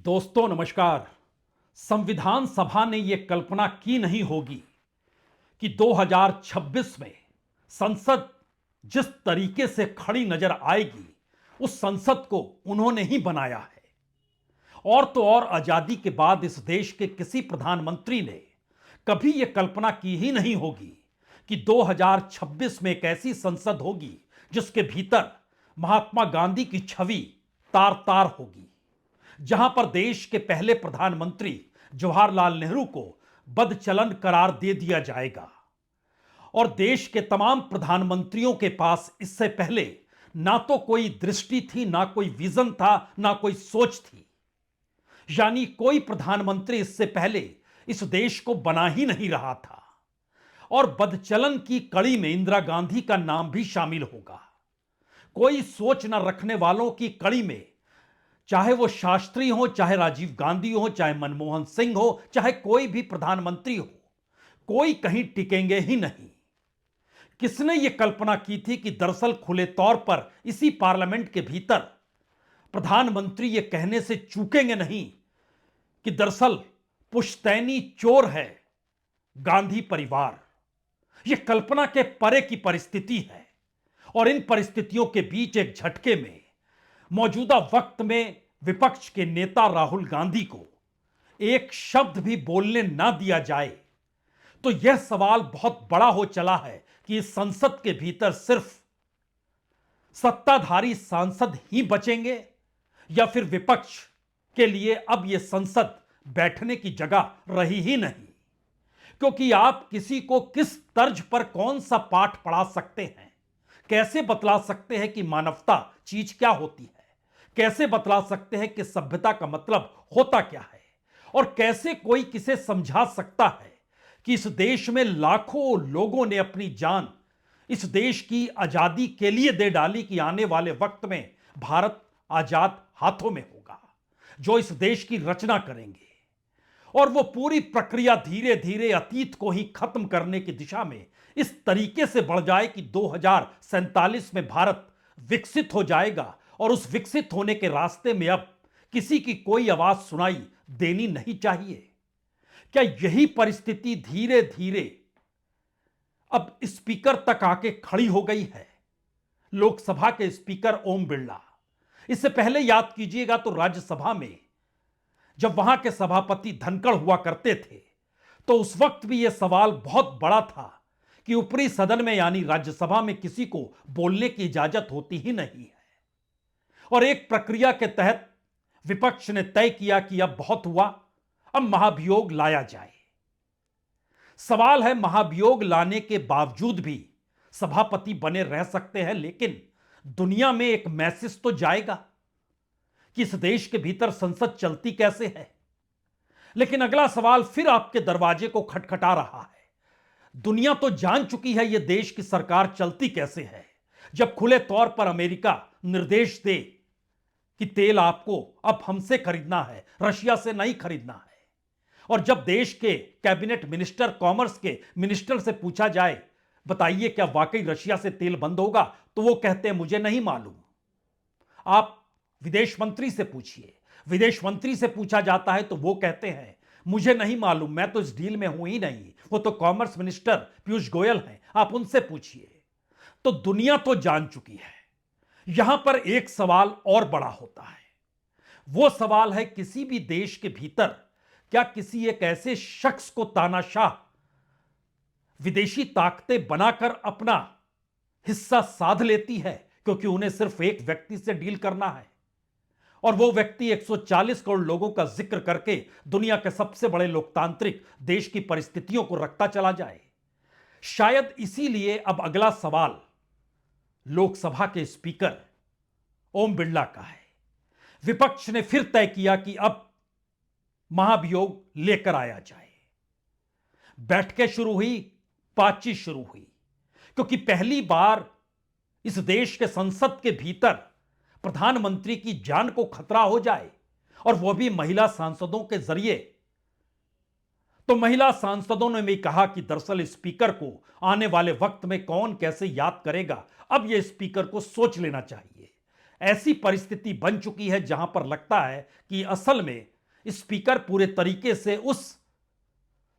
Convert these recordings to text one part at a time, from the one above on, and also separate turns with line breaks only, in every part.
दोस्तों नमस्कार। संविधान सभा ने यह कल्पना की नहीं होगी कि 2026 में संसद जिस तरीके से खड़ी नजर आएगी, उस संसद को उन्होंने ही बनाया है। और तो और आजादी के बाद इस देश के किसी प्रधानमंत्री ने कभी यह कल्पना की ही नहीं होगी कि 2026 में एक ऐसी संसद होगी जिसके भीतर महात्मा गांधी की छवि तार तार होगी, जहां पर देश के पहले प्रधानमंत्री जवाहरलाल नेहरू को बदचलन करार दे दिया जाएगा। और देश के तमाम प्रधानमंत्रियों के पास इससे पहले ना तो कोई दृष्टि थी, ना कोई विजन था, ना कोई सोच थी। यानी कोई प्रधानमंत्री इससे पहले इस देश को बना ही नहीं रहा था। और बदचलन की कड़ी में इंदिरा गांधी का नाम भी शामिल होगा। कोई सोच न रखने वालों की कड़ी में चाहे वो शास्त्री हो, चाहे राजीव गांधी हो, चाहे मनमोहन सिंह हो, चाहे कोई भी प्रधानमंत्री हो, कोई कहीं टिकेंगे ही नहीं। किसने यह कल्पना की थी कि दरअसल खुले तौर पर इसी पार्लियामेंट के भीतर प्रधानमंत्री यह कहने से चूकेंगे नहीं कि दरअसल पुश्तैनी चोर है गांधी परिवार। यह कल्पना के परे की परिस्थिति है। और इन परिस्थितियों के बीच एक झटके में मौजूदा वक्त में विपक्ष के नेता राहुल गांधी को एक शब्द भी बोलने ना दिया जाए, तो यह सवाल बहुत बड़ा हो चला है कि इस संसद के भीतर सिर्फ सत्ताधारी सांसद ही बचेंगे या फिर विपक्ष के लिए अब यह संसद बैठने की जगह रही ही नहीं। क्योंकि आप किसी को किस तर्ज पर कौन सा पाठ पढ़ा सकते हैं, कैसे बतला सकते हैं कि मानवता चीज क्या होती है, कैसे बतला सकते हैं कि सभ्यता का मतलब होता क्या है, और कैसे कोई किसे समझा सकता है कि इस देश में लाखों लोगों ने अपनी जान इस देश की आजादी के लिए दे डाली कि आने वाले वक्त में भारत आजाद हाथों में होगा, जो इस देश की रचना करेंगे। और वो पूरी प्रक्रिया धीरे धीरे अतीत को ही खत्म करने की दिशा में इस तरीके से बढ़ जाए कि 2047 में भारत विकसित हो जाएगा। और उस विकसित होने के रास्ते में अब किसी की कोई आवाज सुनाई देनी नहीं चाहिए। क्या यही परिस्थिति धीरे धीरे अब स्पीकर तक आके खड़ी हो गई है? लोकसभा के स्पीकर ओम बिरला, इससे पहले याद कीजिएगा तो राज्यसभा में जब वहां के सभापति धनखड़ हुआ करते थे, तो उस वक्त भी यह सवाल बहुत बड़ा था कि ऊपरी सदन में यानी राज्यसभा में किसी को बोलने की इजाजत होती ही नहीं है। और एक प्रक्रिया के तहत विपक्ष ने तय किया कि अब बहुत हुआ, अब महाभियोग लाया जाए। सवाल है, महाभियोग लाने के बावजूद भी सभापति बने रह सकते हैं, लेकिन दुनिया में एक मैसेज तो जाएगा कि इस देश के भीतर संसद चलती कैसे है। लेकिन अगला सवाल फिर आपके दरवाजे को खटखटा रहा है। दुनिया तो जान चुकी है यह देश की सरकार चलती कैसे है, जब खुले तौर पर अमेरिका निर्देश दे कि तेल आपको अब हमसे खरीदना है, रशिया से नहीं खरीदना है। और जब देश के कैबिनेट मिनिस्टर, कॉमर्स के मिनिस्टर से पूछा जाए बताइए क्या वाकई रशिया से तेल बंद होगा, तो वो कहते हैं मुझे नहीं मालूम। आप विदेश मंत्री से पूछिए, विदेश मंत्री से पूछा जाता है तो वो कहते हैं मुझे नहीं मालूम, मैं तो इस डील में हूं ही नहीं, वो तो कॉमर्स मिनिस्टर पीयूष गोयल हैं, आप उनसे पूछिए। तो दुनिया तो जान चुकी है। यहां पर एक सवाल और बड़ा होता है। वो सवाल है, किसी भी देश के भीतर क्या किसी एक ऐसे शख्स को तानाशाह विदेशी ताकतें बनाकर अपना हिस्सा साध लेती है, क्योंकि उन्हें सिर्फ एक व्यक्ति से डील करना है और वो व्यक्ति 140 करोड़ लोगों का जिक्र करके दुनिया के सबसे बड़े लोकतांत्रिक देश की परिस्थितियों को रखता चला जाए। शायद इसीलिए अब अगला सवाल लोकसभा के स्पीकर ओम बिरला का है। विपक्ष ने फिर तय किया कि अब महाभियोग लेकर आया जाए। बैठकें शुरू हुई, बातचीत शुरू हुई, क्योंकि पहली बार इस देश के संसद के भीतर प्रधानमंत्री की जान को खतरा हो जाए, और वह भी महिला सांसदों के जरिए। तो महिला सांसदों ने भी कहा कि दरअसल स्पीकर को आने वाले वक्त में कौन कैसे याद करेगा, अब यह स्पीकर को सोच लेना चाहिए। ऐसी परिस्थिति बन चुकी है जहां पर लगता है कि असल में स्पीकर पूरे तरीके से उस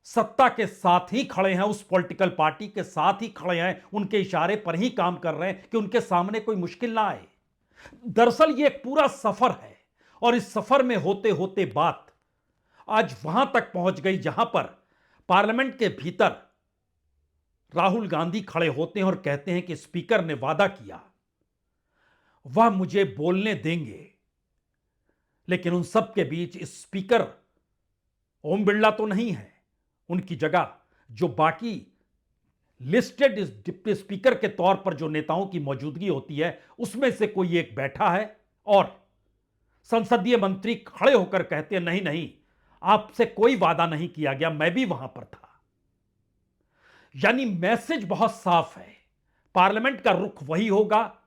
सत्ता के साथ ही खड़े हैं, उस पॉलिटिकल पार्टी के साथ ही खड़े हैं, उनके इशारे पर ही काम कर रहे हैं कि उनके सामने कोई मुश्किल ना आए। दरअसल ये एक पूरा सफर है और इस सफर में होते होते बात आज वहां तक पहुंच गई जहां पर पार्लियामेंट के भीतर राहुल गांधी खड़े होते हैं और कहते हैं कि स्पीकर ने वादा किया वह मुझे बोलने देंगे। लेकिन उन सब के बीच स्पीकर ओम बिरला तो नहीं है, उनकी जगह जो बाकी लिस्टेड डिप्टी स्पीकर के तौर पर जो नेताओं की मौजूदगी होती है उसमें से कोई एक बैठा है और संसदीय मंत्री खड़े होकर कहते हैं नहीं नहीं, आपसे कोई वादा नहीं किया गया, मैं भी वहां पर था। यानी मैसेज बहुत साफ है, पार्लियामेंट का रुख वही होगा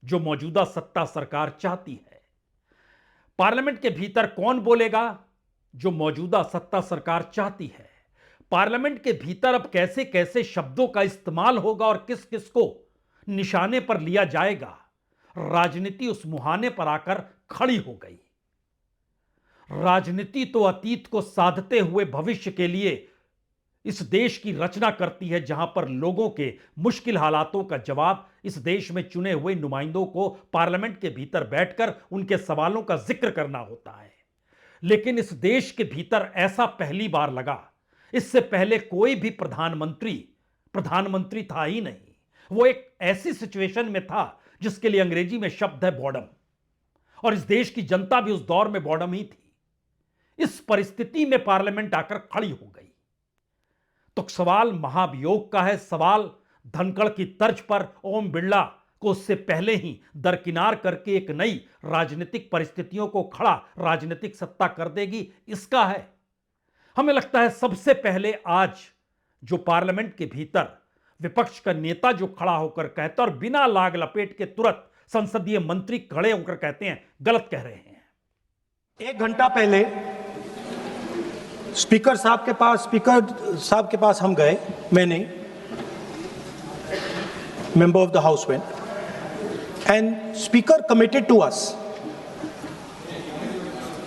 जो मौजूदा सत्ता सरकार चाहती है। पार्लियामेंट के भीतर कौन बोलेगा? जो मौजूदा सत्ता सरकार चाहती है। पार्लियामेंट के भीतर अब कैसे कैसे शब्दों का इस्तेमाल होगा और किस किस को निशाने पर लिया जाएगा, राजनीति उस मुहाने पर आकर खड़ी हो गई। राजनीति तो अतीत को साधते हुए भविष्य के लिए इस देश की रचना करती है, जहां पर लोगों के मुश्किल हालातों का जवाब इस देश में चुने हुए नुमाइंदों को पार्लियामेंट के भीतर बैठकर उनके सवालों का जिक्र करना होता है। लेकिन इस देश के भीतर ऐसा पहली बार लगा, इससे पहले कोई भी प्रधानमंत्री था ही नहीं। वो एक ऐसी सिचुएशन में था जिसके लिए अंग्रेजी में शब्द है बॉर्डम, और इस देश की जनता भी उस दौर में बॉर्डम ही थी। इस परिस्थिति में पार्लियामेंट आकर खड़ी हो गई। तो सवाल महाभियोग का है, सवाल धनखड़ की तर्ज पर ओम बिरला को उससे पहले ही दरकिनार करके एक नई राजनीतिक परिस्थितियों को खड़ा राजनीतिक सत्ता कर देगी, इसका है। हमें लगता है सबसे पहले आज जो पार्लियामेंट के भीतर विपक्ष का नेता जो खड़ा होकर कहता और बिना लाग लपेट के तुरंत संसदीय मंत्री खड़े होकर कहते हैं गलत कह रहे हैं।
1 घंटा पहले स्पीकर साहब के पास हम गए, मैंने member of the house went, and speaker committed to us,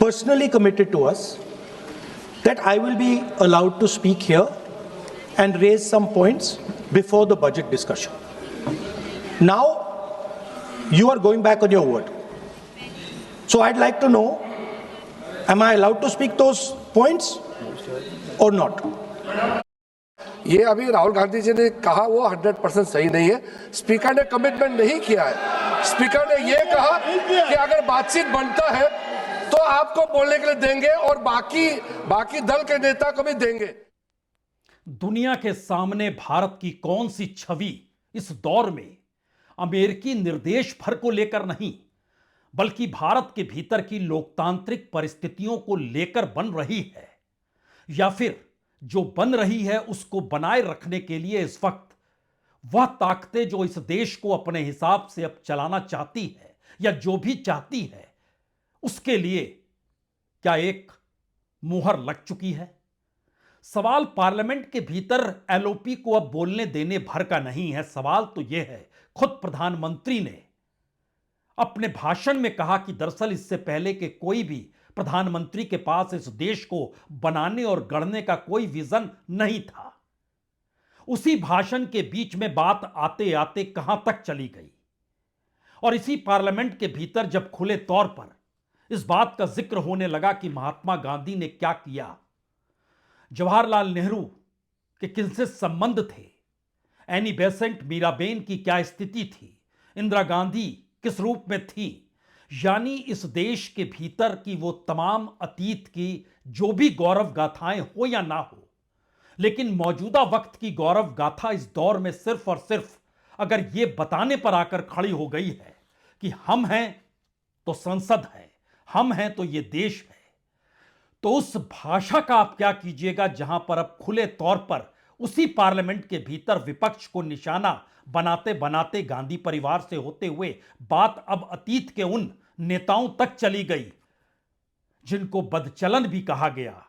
personally committed to us, that I will be allowed to speak here and raise some points before the budget discussion. Now, you are going back on your word. So I'd like to know, am I allowed to speak those points or not?
ये अभी राहुल गांधी जी ने कहा वो 100% सही नहीं है। Speaker ने commitment नहीं किया है। स्पीकर ने ये कहा कि अगर बातचीत बनता है तो आपको बोलने के लिए देंगे और बाकी दल के नेता को भी देंगे।
दुनिया के सामने भारत की कौन सी छवि इस दौर में अमेरिकी निर्देश भर को लेकर नहीं, बल्कि भारत के भीतर की लोकतांत्रिक परिस्थितियों को लेकर बन रही है, या फिर जो बन रही है उसको बनाए रखने के लिए इस वक्त वह ताकतें जो इस देश को अपने हिसाब से अब चलाना चाहती है या जो भी चाहती है, उसके लिए क्या एक मुहर लग चुकी है? सवाल पार्लियामेंट के भीतर एलओपी को अब बोलने देने भर का नहीं है। सवाल तो यह है, खुद प्रधानमंत्री ने अपने भाषण में कहा कि दरअसल इससे पहले कि कोई भी प्रधानमंत्री के पास इस देश को बनाने और गढ़ने का कोई विजन नहीं था। उसी भाषण के बीच में बात आते आते कहां तक चली गई, और इसी पार्लियामेंट के भीतर जब खुले तौर पर इस बात का जिक्र होने लगा कि महात्मा गांधी ने क्या किया, जवाहरलाल नेहरू के किनसे संबंध थे, एनी बेसेंट मीराबेन की क्या स्थिति थी, इंदिरा गांधी किस रूप में थी, यानी इस देश के भीतर की वो तमाम अतीत की जो भी गौरव गाथाएं हो या ना हो, लेकिन मौजूदा वक्त की गौरव गाथा इस दौर में सिर्फ और सिर्फ अगर ये बताने पर आकर खड़ी हो गई है कि हम हैं तो संसद है, हम हैं तो ये देश है, तो उस भाषा का आप क्या कीजिएगा जहां पर अब खुले तौर पर उसी पार्लियामेंट के भीतर विपक्ष को निशाना बनाते बनाते गांधी परिवार से होते हुए बात अब अतीत के उन नेताओं तक चली गई जिनको बदचलन भी कहा गया,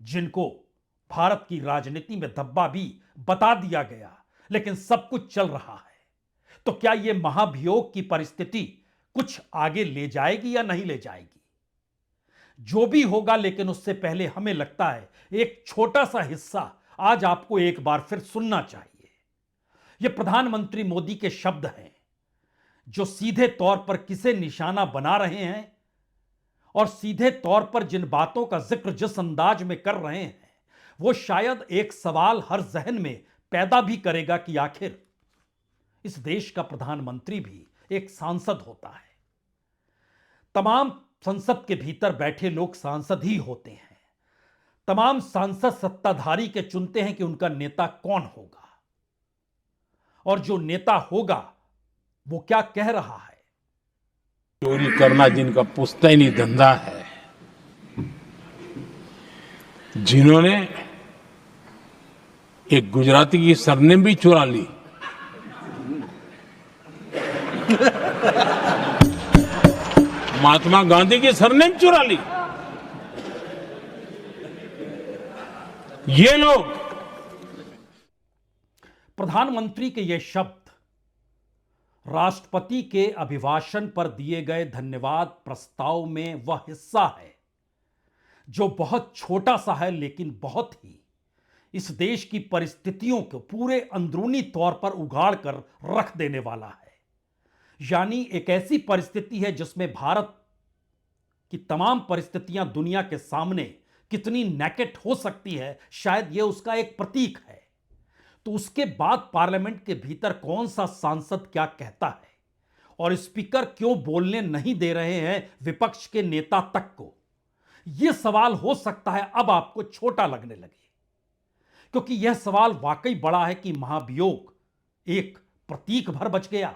जिनको भारत की राजनीति में धब्बा भी बता दिया गया, लेकिन सब कुछ चल रहा है। तो क्या यह महाभियोग की परिस्थिति कुछ आगे ले जाएगी या नहीं ले जाएगी? जो भी होगा, लेकिन उससे पहले हमें लगता है एक छोटा सा हिस्सा आज आपको एक बार फिर सुनना चाहिए। यह प्रधानमंत्री मोदी के शब्द हैं जो सीधे तौर पर किसे निशाना बना रहे हैं और सीधे तौर पर जिन बातों का जिक्र जिस अंदाज में कर रहे हैं, वो शायद एक सवाल हर जहन में पैदा भी करेगा कि आखिर इस देश का प्रधानमंत्री भी एक सांसद होता है। तमाम संसद के भीतर बैठे लोग सांसद ही होते हैं। तमाम सांसद सत्ताधारी के चुनते हैं कि उनका नेता कौन होगा, और जो नेता होगा वो क्या कह रहा है।
चोरी करना जिनका पुश्तैनी धंधा है, जिन्होंने एक गुजराती की सरनेम भी चुरा ली, महात्मा गांधी की सरनेम चुरा ली, ये लोग।
प्रधानमंत्री के ये शब्द राष्ट्रपति के अभिभाषण पर दिए गए धन्यवाद प्रस्ताव में वह हिस्सा है जो बहुत छोटा सा है, लेकिन बहुत ही इस देश की परिस्थितियों को पूरे अंदरूनी तौर पर उगाड़ कर रख देने वाला है। यानी एक ऐसी परिस्थिति है जिसमें भारत की तमाम परिस्थितियां दुनिया के सामने कितनी नेकेट हो सकती है, शायद यह उसका एक प्रतीक है। तो उसके बाद पार्लियामेंट के भीतर कौन सा सांसद क्या कहता है और स्पीकर क्यों बोलने नहीं दे रहे हैं विपक्ष के नेता तक को, यह सवाल हो सकता है अब आपको छोटा लगने लगे, क्योंकि यह सवाल वाकई बड़ा है कि महाभियोग एक प्रतीक भर बच गया,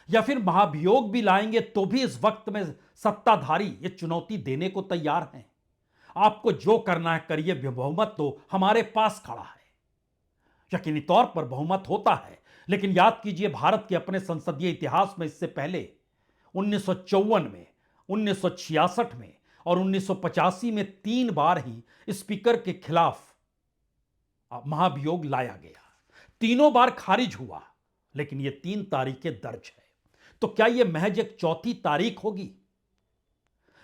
या फिर महाभियोग भी लाएंगे तो भी इस वक्त में सत्ताधारी ये चुनौती देने को तैयार हैं। आपको जो करना है करिए, बहुमत तो हमारे पास खड़ा है। यकीनी तौर पर बहुमत होता है, लेकिन याद कीजिए भारत के अपने संसदीय इतिहास में इससे पहले 1954 में, 1966 में और 1985 में 3 बार ही स्पीकर के खिलाफ महाभियोग लाया गया। तीनों बार खारिज हुआ, लेकिन ये 3 तारीखें दर्ज है। तो क्या यह महज एक चौथी तारीख होगी,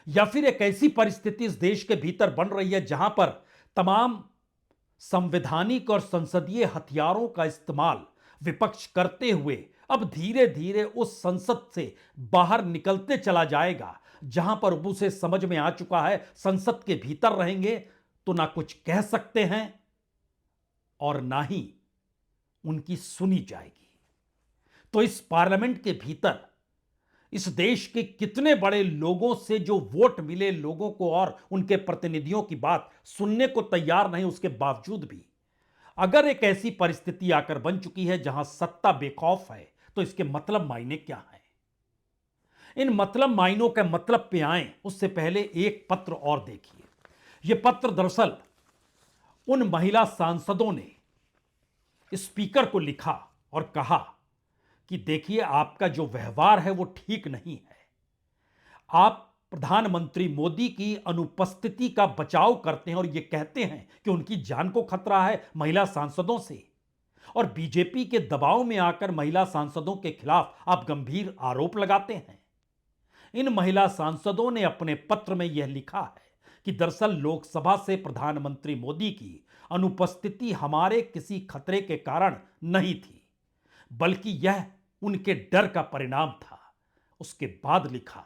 या फिर एक ऐसी परिस्थिति इस देश के भीतर बन रही है जहां पर तमाम संवैधानिक और संसदीय हथियारों का इस्तेमाल विपक्ष करते हुए अब धीरे धीरे उस संसद से बाहर निकलते चला जाएगा, जहां पर अब उसे समझ में आ चुका है संसद के भीतर रहेंगे तो ना कुछ कह सकते हैं और ना ही उनकी सुनी जाएगी। तो इस पार्लियामेंट के भीतर इस देश के कितने बड़े लोगों से जो वोट मिले लोगों को और उनके प्रतिनिधियों की बात सुनने को तैयार नहीं, उसके बावजूद भी अगर एक ऐसी परिस्थिति आकर बन चुकी है जहां सत्ता बेखौफ है, तो इसके मतलब मायने क्या है। इन मतलब मायनों के मतलब पे आए उससे पहले एक पत्र और देखिए। यह पत्र दरअसल उन महिला सांसदों ने स्पीकर को लिखा और कहा कि देखिए आपका जो व्यवहार है वो ठीक नहीं है। आप प्रधानमंत्री मोदी की अनुपस्थिति का बचाव करते हैं और ये कहते हैं कि उनकी जान को खतरा है महिला सांसदों से, और बीजेपी के दबाव में आकर महिला सांसदों के खिलाफ आप गंभीर आरोप लगाते हैं। इन महिला सांसदों ने अपने पत्र में यह लिखा है कि दरअसल लोकसभा से प्रधानमंत्री मोदी की अनुपस्थिति हमारे किसी खतरे के कारण नहीं थी, बल्कि यह उनके डर का परिणाम था। उसके बाद लिखा,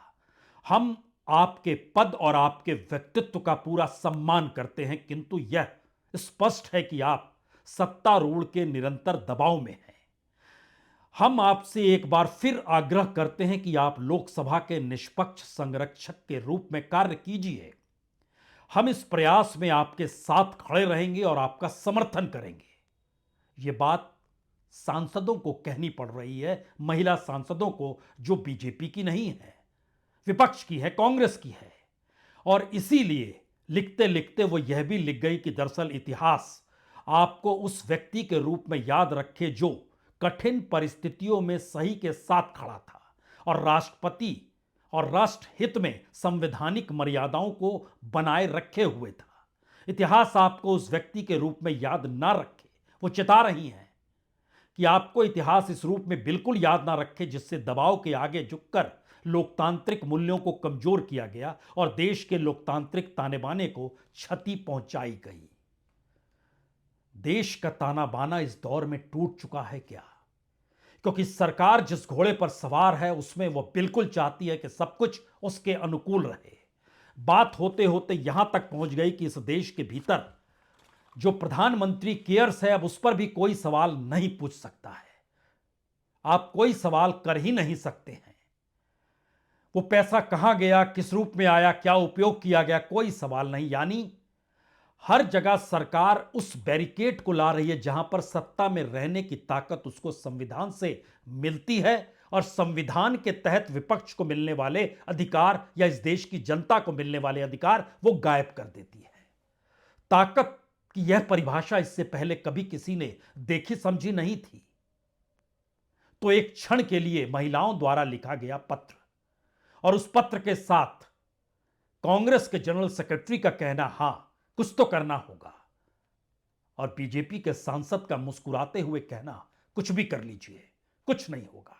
हम आपके पद और आपके व्यक्तित्व का पूरा सम्मान करते हैं, किंतु यह स्पष्ट है कि आप सत्तारूढ़ के निरंतर दबाव में हैं। हम आपसे एक बार फिर आग्रह करते हैं कि आप लोकसभा के निष्पक्ष संरक्षक के रूप में कार्य कीजिए। हम इस प्रयास में आपके साथ खड़े रहेंगे और आपका समर्थन करेंगे। यह बात सांसदों को कहनी पड़ रही है, महिला सांसदों को जो बीजेपी की नहीं है, विपक्ष की है, कांग्रेस की है। और इसीलिए लिखते लिखते वो यह भी लिख गई कि दरअसल इतिहास आपको उस व्यक्ति के रूप में याद रखे जो कठिन परिस्थितियों में सही के साथ खड़ा था और राष्ट्रपति और राष्ट्र हित में संवैधानिक मर्यादाओं को बनाए रखे हुए था। इतिहास आपको उस व्यक्ति के रूप में याद ना रखे। वो चेता रही हैं कि आपको इतिहास इस रूप में बिल्कुल याद ना रखे जिससे दबाव के आगे झुककर लोकतांत्रिक मूल्यों को कमजोर किया गया और देश के लोकतांत्रिक ताने बाने को क्षति पहुंचाई गई। देश का ताना बाना इस दौर में टूट चुका है क्या? क्योंकि सरकार जिस घोड़े पर सवार है उसमें वह बिल्कुल चाहती है कि सब कुछ उसके अनुकूल रहे। बात होते होते यहां तक पहुंच गई कि इस देश के भीतर जो प्रधानमंत्री केयर्स है, अब उस पर भी कोई सवाल नहीं पूछ सकता है। आप कोई सवाल कर ही नहीं सकते हैं। वो पैसा कहां गया, किस रूप में आया, क्या उपयोग किया गया, कोई सवाल नहीं। यानी हर जगह सरकार उस बैरिकेड को ला रही है जहां पर सत्ता में रहने की ताकत उसको संविधान से मिलती है और संविधान के तहत विपक्ष को मिलने वाले अधिकार या इस देश की जनता को मिलने वाले अधिकार वो गायब कर देती है। ताकत की यह परिभाषा इससे पहले कभी किसी ने देखी समझी नहीं थी। तो एक क्षण के लिए महिलाओं द्वारा लिखा गया पत्र और उस पत्र के साथ कांग्रेस के जनरल सेक्रेटरी का कहना, हां कुछ तो करना होगा, और बीजेपी के सांसद का मुस्कुराते हुए कहना, कुछ भी कर लीजिए, कुछ नहीं होगा।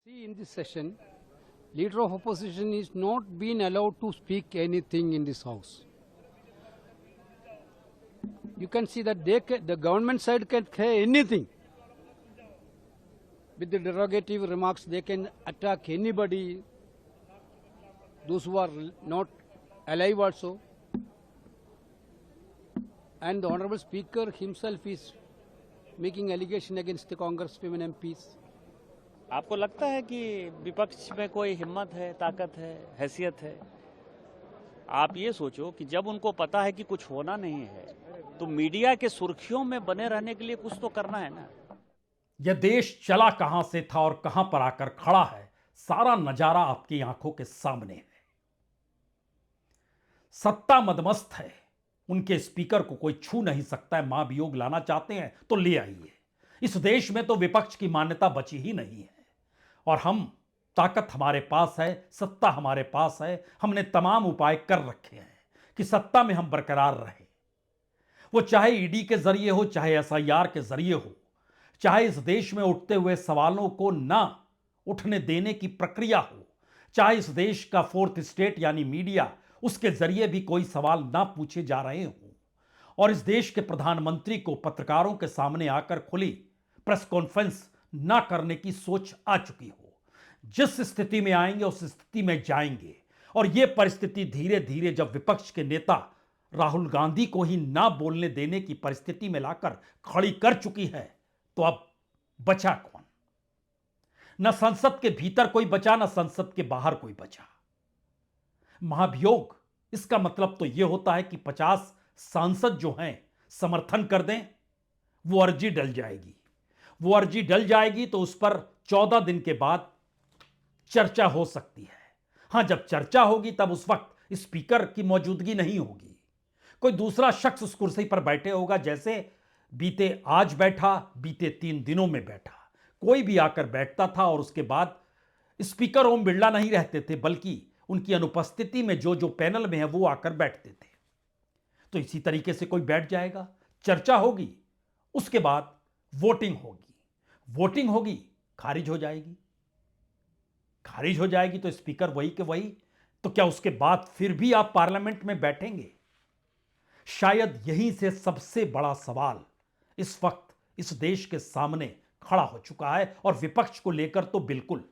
See, in this session, leader of opposition is not being allowed to speak anything in this house. You can see that the government side can say anything. With the derogative remarks, they can attack anybody, those who are not alive also. And the Honorable Speaker himself is making allegation against the Congress women MPs.
आपको लगता है कि विपक्ष में कोई हिम्मत है, ताकत है, हैसियत है? आप ये सोचो कि जब उनको पता है कि कुछ होना नहीं है तो मीडिया के सुर्खियों में बने रहने के लिए कुछ तो करना है ना।
यह देश चला कहां से था और कहां पर आकर खड़ा है, सारा नजारा आपकी आंखों के सामने है। सत्ता मदमस्त है, उनके स्पीकर को कोई छू नहीं सकता है। महाभियोग लाना चाहते हैं तो ले आइए। इस देश में तो विपक्ष की मान्यता बची ही नहीं है और हम, ताकत हमारे पास है, सत्ता हमारे पास है, हमने तमाम उपाय कर रखे हैं कि सत्ता में हम बरकरार रहें। वो चाहे ईडी के जरिए हो, चाहे एसआईआर के जरिए हो, चाहे इस देश में उठते हुए सवालों को ना उठने देने की प्रक्रिया हो, चाहे इस देश का फोर्थ स्टेट यानी मीडिया, उसके जरिए भी कोई सवाल ना पूछे जा रहे हों और इस देश के प्रधानमंत्री को पत्रकारों के सामने आकर खुली प्रेस कॉन्फ्रेंस ना करने की सोच आ चुकी हो। जिस स्थिति में आएंगे उस स्थिति में जाएंगे और यह परिस्थिति धीरे धीरे जब विपक्ष के नेता राहुल गांधी को ही ना बोलने देने की परिस्थिति में लाकर खड़ी कर चुकी है, तो अब बचा कौन? न संसद के भीतर कोई बचा, न संसद के बाहर कोई बचा। महाभियोग, इसका मतलब तो यह होता है कि 50 सांसद जो हैं समर्थन कर दें, वो अर्जी डल जाएगी। वो अर्जी डल जाएगी तो उस पर 14 दिन के बाद चर्चा हो सकती है। हां, जब चर्चा होगी तब उस वक्त स्पीकर की मौजूदगी नहीं होगी, कोई दूसरा शख्स उस कुर्सी पर बैठे होगा, जैसे बीते आज बैठा, बीते 3 दिनों में बैठा, कोई भी आकर बैठता था और उसके बाद स्पीकर ओम बिरला नहीं रहते थे, बल्कि उनकी अनुपस्थिति में जो जो पैनल में है वो आकर बैठते थे। तो इसी तरीके से कोई बैठ जाएगा, चर्चा होगी, उसके बाद वोटिंग होगी। वोटिंग होगी, खारिज हो जाएगी। खारिज हो जाएगी तो स्पीकर वही के वही। तो क्या उसके बाद फिर भी आप पार्लियामेंट में बैठेंगे? शायद यहीं से सबसे बड़ा सवाल इस वक्त इस देश के सामने खड़ा हो चुका है और विपक्ष को लेकर तो बिल्कुल।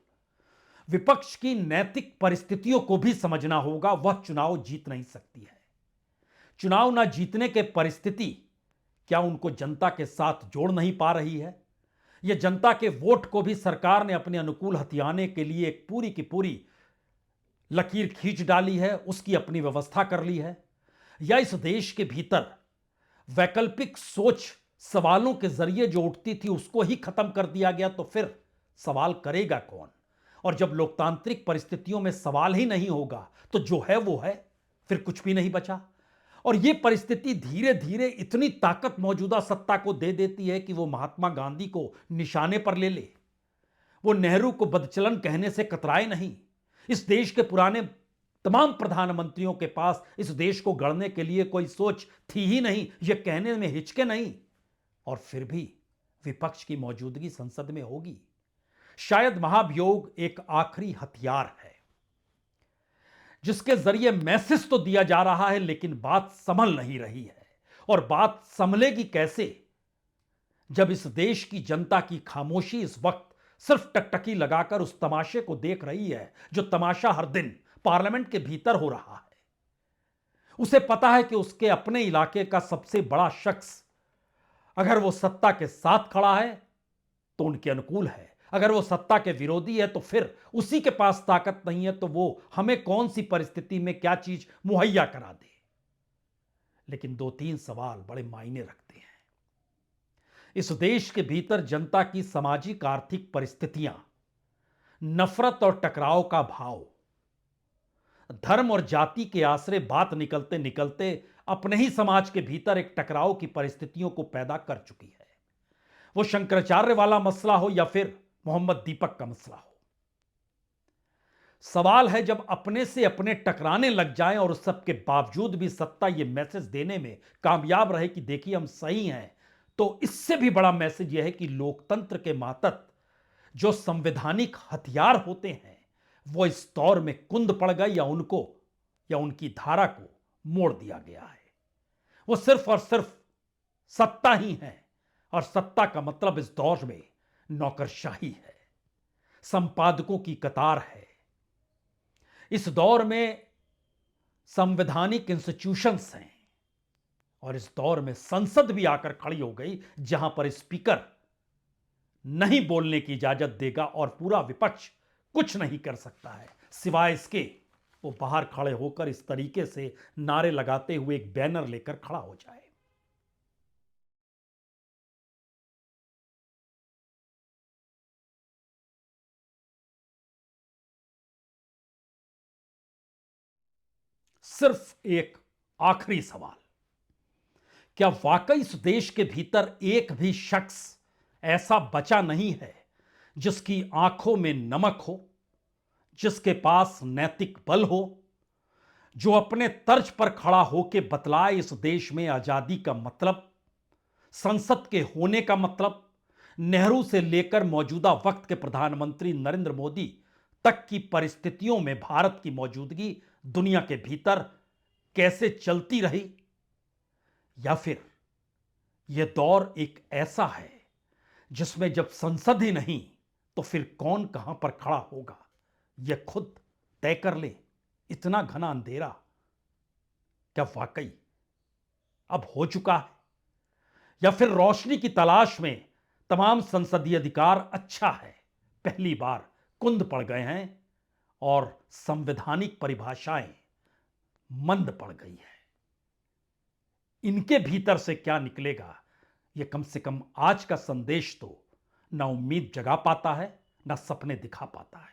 विपक्ष की नैतिक परिस्थितियों को भी समझना होगा। वह चुनाव जीत नहीं सकती है। चुनाव ना जीतने के परिस्थिति क्या उनको जनता के साथ जोड़ नहीं पा रही है? यह जनता के वोट को भी सरकार ने अपने अनुकूल हथियाने के लिए एक पूरी की पूरी लकीर खींच डाली है, उसकी अपनी व्यवस्था कर ली है? या इस देश के भीतर वैकल्पिक सोच सवालों के जरिए जो उठती थी उसको ही खत्म कर दिया गया? तो फिर सवाल करेगा कौन? और जब लोकतांत्रिक परिस्थितियों में सवाल ही नहीं होगा तो जो है वो है, फिर कुछ भी नहीं बचा। और यह परिस्थिति धीरे धीरे इतनी ताकत मौजूदा सत्ता को दे देती है कि वो महात्मा गांधी को निशाने पर ले ले। वो नेहरू को बदचलन कहने से कतराए नहीं। इस देश के पुराने तमाम प्रधानमंत्रियों के पास इस देश को गढ़ने के लिए कोई सोच थी ही नहीं, यह कहने में हिचके नहीं। और फिर भी विपक्ष की मौजूदगी संसद में होगी। शायद महाभियोग एक आखिरी हथियार है जिसके जरिए मैसेज तो दिया जा रहा है, लेकिन बात संभल नहीं रही है। और बात संभलेगी कैसे जब इस देश की जनता की खामोशी इस वक्त सिर्फ टकटकी लगाकर उस तमाशे को देख रही है जो तमाशा हर दिन पार्लियामेंट के भीतर हो रहा है। उसे पता है कि उसके अपने इलाके का सबसे बड़ा शख्स अगर वो सत्ता के साथ खड़ा है तो उनके अनुकूल है, अगर वो सत्ता के विरोधी है तो फिर उसी के पास ताकत नहीं है, तो वो हमें कौन सी परिस्थिति में क्या चीज मुहैया करा दे। लेकिन दो तीन सवाल बड़े मायने रखते हैं। इस देश के भीतर जनता की सामाजिक आर्थिक परिस्थितियां, नफरत और टकराव का भाव, धर्म और जाति के आश्रय बात निकलते निकलते अपने ही समाज के भीतर एक टकराव की परिस्थितियों को पैदा कर चुकी है। वो शंकराचार्य वाला मसला हो या फिर मोहम्मद दीपक का मसला हो। सवाल है जब अपने से अपने टकराने लग जाएं और उस सब के बावजूद भी सत्ता यह मैसेज देने में कामयाब रहे कि देखिए हम सही हैं, तो इससे भी बड़ा मैसेज यह है कि लोकतंत्र के मातहत जो संवैधानिक हथियार होते हैं वो इस दौर में कुंद पड़ गए या उनको या उनकी धारा को मोड़ दिया गया है। वो सिर्फ और सिर्फ सत्ता ही है, और सत्ता का मतलब इस दौर में नौकरशाही है, संपादकों की कतार है। इस दौर में संवैधानिक इंस्टीट्यूशंस हैं, और इस दौर में संसद भी आकर खड़ी हो गई जहां पर स्पीकर नहीं बोलने की इजाजत देगा और पूरा विपक्ष कुछ नहीं कर सकता है सिवाय इसके वो बाहर खड़े होकर इस तरीके से नारे लगाते हुए एक बैनर लेकर खड़ा हो जाए। सिर्फ एक आखिरी सवाल, क्या वाकई इस देश के भीतर एक भी शख्स ऐसा बचा नहीं है जिसकी आंखों में नमक हो, जिसके पास नैतिक बल हो, जो अपने तर्ज पर खड़ा होकर बतलाए इस देश में आजादी का मतलब, संसद के होने का मतलब, नेहरू से लेकर मौजूदा वक्त के प्रधानमंत्री नरेंद्र मोदी तक की परिस्थितियों में भारत की मौजूदगी दुनिया के भीतर कैसे चलती रही? या फिर यह दौर एक ऐसा है जिसमें जब संसद ही नहीं तो फिर कौन कहां पर खड़ा होगा यह खुद तय कर ले? इतना घना अंधेरा क्या वाकई अब हो चुका है, या फिर रोशनी की तलाश में तमाम संसदीय अधिकार अच्छा है पहली बार कुंद पड़ गए हैं और संवैधानिक परिभाषाएं मंद पड़ गई है? इनके भीतर से क्या निकलेगा, यह कम से कम आज का संदेश तो ना उम्मीद जगा पाता है, ना सपने दिखा पाता है।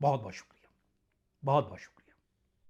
बहुत बहुत शुक्रिया, बहुत बहुत शुक्रिया।